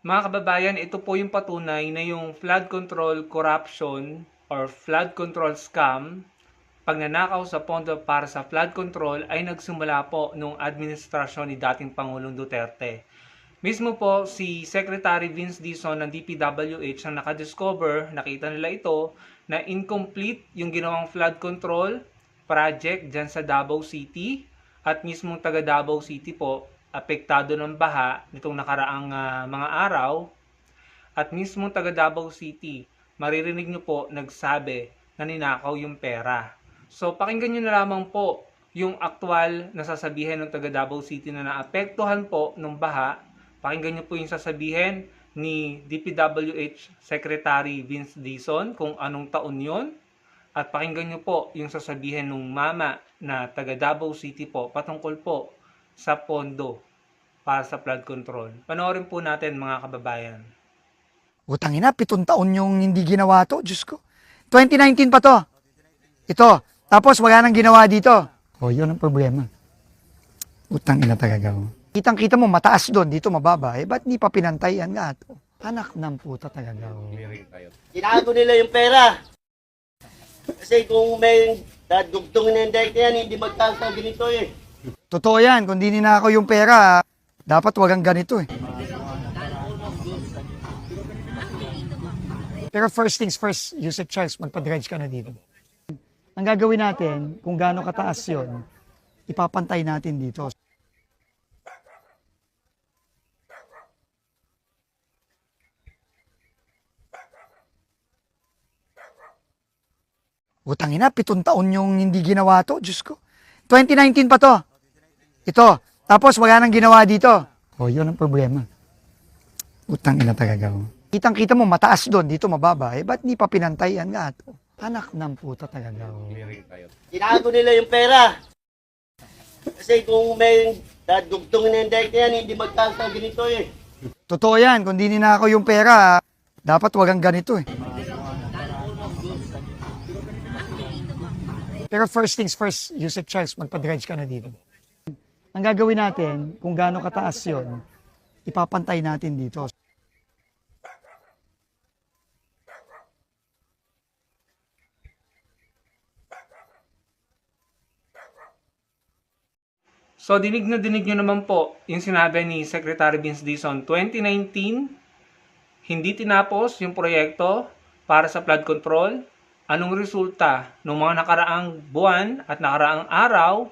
Mga kababayan, ito po yung patunay na yung flood control corruption or flood control scam, pagnanakaw sa pondo para sa flood control ay nagsimula po nung administrasyon ni dating Pangulong Duterte. Mismo po si Secretary Vince Dizon ng DPWH ang nakadiscover, nakita nila ito, na incomplete yung ginawang flood control project dyan sa Davao City at mismong taga Davao City po apektado ng baha nitong nakaraang mga araw at mismong taga Davao City, maririnig nyo po nagsabi na ninakaw yung pera. So pakinggan nyo na lamang po yung aktual na sasabihin ng taga Davao City na naapektuhan po ng baha. Pakinggan nyo po yung sasabihin ni DPWH Secretary Vince Dizon kung anong taon yon. At pakinggan nyo po yung sasabihin ng mama na taga Davao City po patungkol po sa pondo para sa flood control. Panoorin po natin mga kababayan. Utang ina, 7 taon yung hindi ginawa to. Diyos ko. 2019 pa to. Ito. Tapos wala nang ginawa dito. O, yun ang problema. Utang ina talaga. Kitang-kita mo, mataas doon. Dito mababa. Eh, ba't hindi pa pinantayan nga ito? Anak ng puta talaga. Tinago nila yung pera. Kasi kung may dadugtong na indirect yan, hindi magkakasal ganito eh. Totoo yan. Kung di ninakaw yung pera, dapat wagang ganito eh. Pero first things first, Yusek Charles, magpa-dredge ka na dito. Ang gagawin natin, kung gaano kataas yon, ipapantay natin dito. Utang ina, 7 taon yung hindi ginawa to. Diyos ko. 2019 pa to. Ito. Tapos wala nang ginawa dito. O, yun ang problema. Utang ina talaga. Kitang-kita mo, mataas doon. Dito mababa. Eh, ba't hindi pa pinantayan nga ito? Anak ng puta talaga. Tinago nila yung pera. Kasi kung may dadugtong na indirect yan, hindi magkakasal ganito eh. Totoo yan. Kung di ninakaw yung pera, dapat wagang ganito eh. Pero first things first, Yusek Charles, magpa-dredge ka na dito. Ang gagawin natin, kung gaano kataas yon, ipapantay natin dito. So dinig nyo naman po yung sinabi ni Secretary Vince Dizon. 2019, hindi tinapos yung proyekto para sa flood control. Anong resulta? Nung mga nakaraang buwan at nakaraang araw,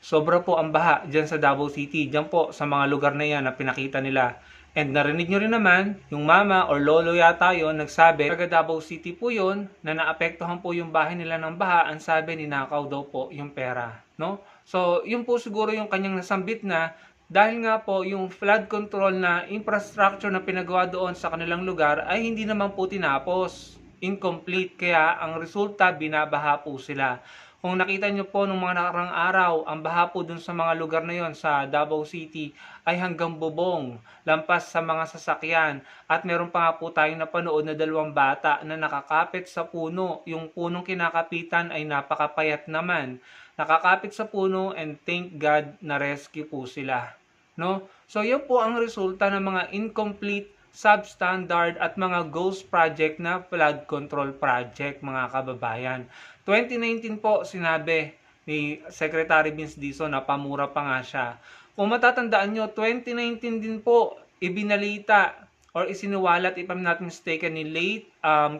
sobra po ang baha dyan sa Davao City. Dyan po sa mga lugar na yan na pinakita nila. And narinig nyo rin naman, yung mama or lolo yata yon nagsabi, taga Davao City po yun, na naapektuhan po yung bahay nila ng baha, ang sabi, ninakaw daw po yung pera. No? So, yun po siguro yung kanyang nasambit na dahil nga po yung flood control na infrastructure na pinagawa doon sa kanilang lugar ay hindi naman po tinapos. Incomplete. Kaya ang resulta, binabaha po sila. Kung nakita nyo po nung mga nakarang araw, ang baha po dun sa mga lugar na yon sa Davao City ay hanggang bubong, lampas sa mga sasakyan. At meron pa nga po tayong napanood na 2 bata na nakakapit sa puno. Yung punong kinakapitan ay napakapayat naman. Nakakapit sa puno and thank God na rescue po sila. No? So yun po ang resulta ng mga incomplete, substandard at mga ghost project na flood control project, mga kababayan. 2019 po sinabi ni Secretary Vince Dizon na pamura pa nga siya. Kung matatandaan nyo, 2019 din po ibinalita or isinuwalat, if I'm not mistaken, ni late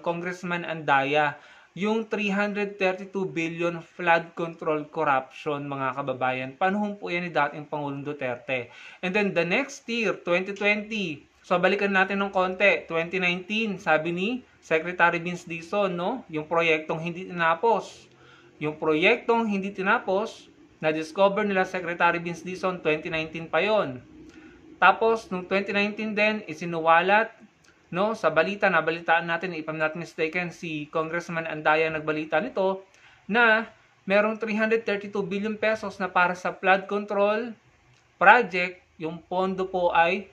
Congressman Andaya yung 332 billion flood control corruption, mga kababayan. Panahon po yan ni dating Pangulong Duterte. And then the next year, 2020, so balikan natin ng konti, 2019, sabi ni Secretary Vince Dizon, no? Yung proyektong hindi tinapos. Yung proyektong hindi tinapos, na-discover nila Secretary Vince Dizon, 2019 pa yon. Tapos, nung 2019 din, isinuwalat, no, sa balita, nabalitaan natin, if I'm not mistaken, si Congressman Andaya nagbalita nito, na merong 332 billion pesos na para sa flood control project, yung pondo po ay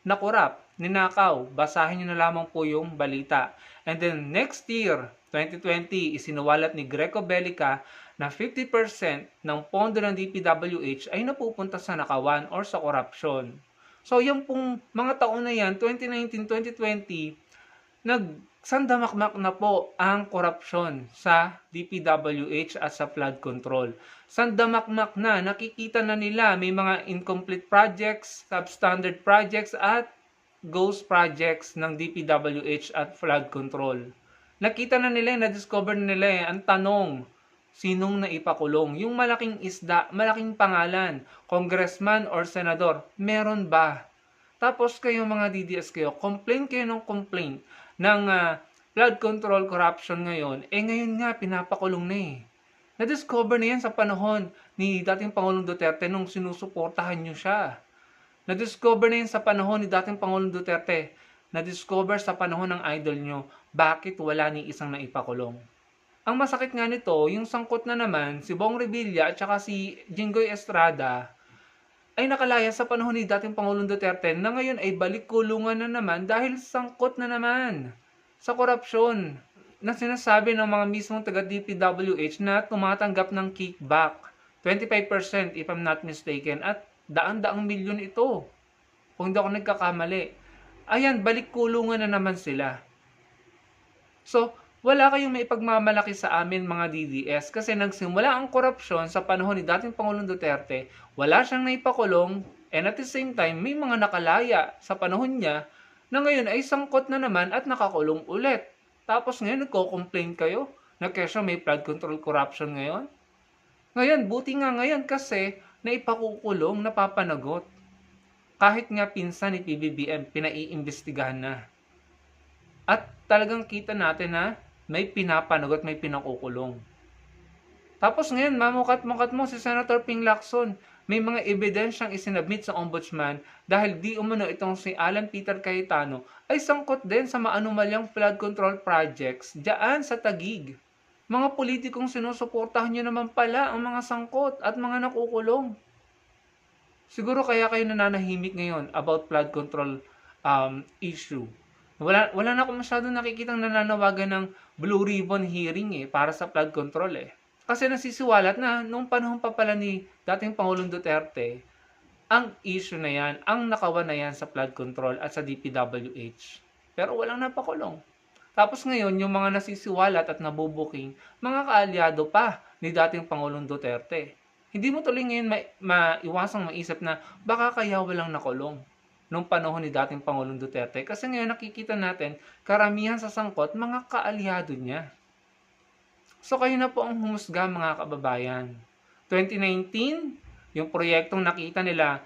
nakurap, ninakaw. Basahin nyo na lamang po yung balita. And then next year, 2020, isinuwalat ni Greco Bellica na 50% ng pondo ng DPWH ay napupunta sa nakawan or sa korupsyon. So, yung pong mga taon na yan, 2019, 2020, nagsandamakmak na po ang korupsyon sa DPWH at sa flood control. Sandamakmak na, nakikita na nila may mga incomplete projects, substandard projects at ghost projects ng DPWH at flood control. Nakita na nila, na-discover na nila. Ang tanong, sinong naipakulong? Yung malaking isda, malaking pangalan, congressman or senador, meron ba? Tapos kayo mga DDS kayo, complain kayo ng complaint ng flood control corruption ngayon. Ngayon nga, pinapakulong na eh. Na-discover na yan sa panahon ni dating Pangulong Duterte nung sinusuportahan nyo siya. Na-discover na yan sa panahon ni dating Pangulong Duterte. Na-discover sa panahon ng idol nyo. Bakit wala ni isang naipakulong? Ang masakit nga nito, yung sangkot na naman, si Bong Revilla at saka si Jinggoy Estrada, ay nakalaya sa panahon ni dating Pangulong Duterte na ngayon ay balik kulungan na naman dahil sangkot na naman sa korupsyon na sinasabi ng mga mismong taga-DPWH na tumatanggap ng kickback. 25% if I'm not mistaken at daan-daang milyon ito. Kung hindi ako nagkakamali. Ayan, balik kulungan na naman sila. So, wala kayong may pagmamalaki sa amin mga DDS kasi nagsimula ang korupsyon sa panahon ni dating Pangulong Duterte, wala siyang naipakulong, and at the same time, may mga nakalaya sa panahon niya na ngayon ay sangkot na naman at nakakulong ulit. Tapos ngayon nagko-complain kayo na kesyo may flood control corruption ngayon? Ngayon, buti nga ngayon kasi naipakukulong, napapanagot. Kahit nga pinsan ni PBBM, pinaiimbestigahan na. At talagang kita natin na may pinapanagot, may pinakukulong. Tapos ngayon, mamukat-mukat mo si Senator Ping Lacson. May mga ebidensyang isinabmit sa ombudsman dahil di umano itong si Alan Peter Cayetano ay sangkot din sa maanumalyang flood control projects diyan sa Taguig. Mga politikong sinusuportahan nyo naman pala ang mga sangkot at mga nakukulong. Siguro kaya kayo nananahimik ngayon about flood control issue. Wala na ako masyadong nakikitang nananawagan ng Blue Ribbon hearing para sa flood control Kasi nasisiwalat na nung panahon pa pala ni dating Pangulong Duterte, ang issue na yan, ang nakawan na yan sa flood control at sa DPWH. Pero walang napakulong. Tapos ngayon, yung mga nasisiwalat at nabubuking, mga kaalyado pa ni dating Pangulong Duterte. Hindi mo tuloy ngayon maiwasang maisip na baka kaya walang nakulong nung panahon ni dating Pangulong Duterte. Kasi ngayon nakikita natin, karamihan sa sangkot, mga kaalyado niya. So kayo na po ang humusga mga kababayan. 2019, yung proyektong nakita nila,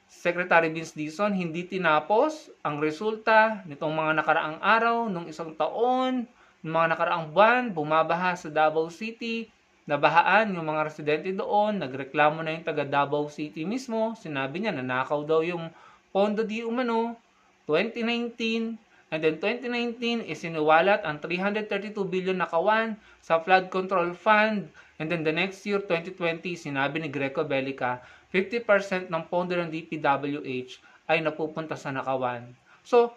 Secretary Vince Dizon, hindi tinapos. Ang resulta nitong mga nakaraang araw, nung isang taon, ng mga nakaraang buwan, bumabaha sa Davao City, nabahaan yung mga residente doon, nagreklamo na yung taga Davao City mismo, sinabi niya nanakaw daw yung pondo di umano, 2019, and then 2019 isiniwalat ang 332 billion na kawan sa flood control fund, and then the next year, 2020, sinabi ni Greco Bellica, 50% ng pondo ng DPWH ay napupunta sa nakawan. So,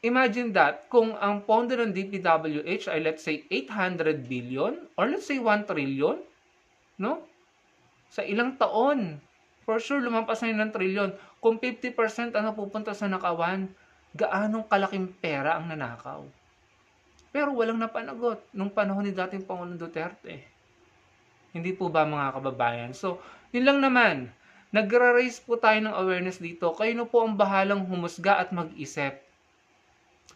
imagine that, kung ang pondo ng DPWH ay let's say 800 billion or let's say 1 trillion, no? Sa ilang taon, for sure lumampas na yun ng trillion. Kung 50% ang napupunta sa nakawan, gaanong kalaking pera ang nanakaw? Pero walang napanagot nung panahon ni dating Pangulong Duterte. Hindi po ba mga kababayan? So, yun lang naman. Nagra-raise po tayo ng awareness dito. Kayo na po ang bahalang humusga at mag-isip.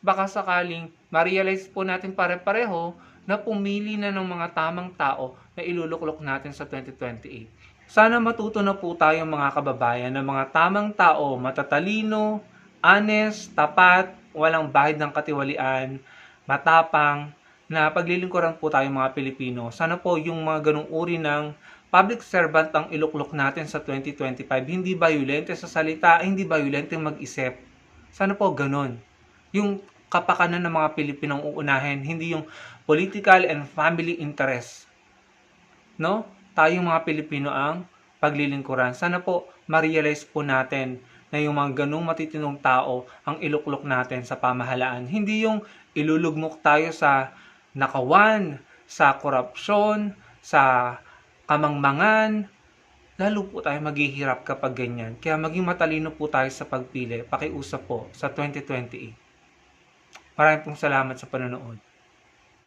Baka sakaling ma-realize po natin pare-pareho na pumili na ng mga tamang tao na iluluklok natin sa 2028. Sana matuto na po tayo mga kababayan na mga tamang tao, matatalino, honest, tapat, walang bahid ng katiwalian, matapang, na paglilingkuran po tayo mga Pilipino. Sana po yung mga ganung uri ng public servant ang iluklok natin sa 2025. Hindi violente sa salita, hindi violente mag-isip. Sana po ganun. Yung kapakanan ng mga Pilipinong uunahin, hindi yung political and family interest. No? Tayong mga Pilipino ang paglilingkuran. Sana po ma-realize po natin na yung mga ganung matitinong tao ang iluklok natin sa pamahalaan. Hindi yung ilulugmok tayo sa nakawan, sa korupsyon, sa kamangmangan, lalo po tayo maghihirap kapag ganyan. Kaya maging matalino po tayo sa pagpili. Pakiusap po sa 2028. Maraming pong salamat sa panonood.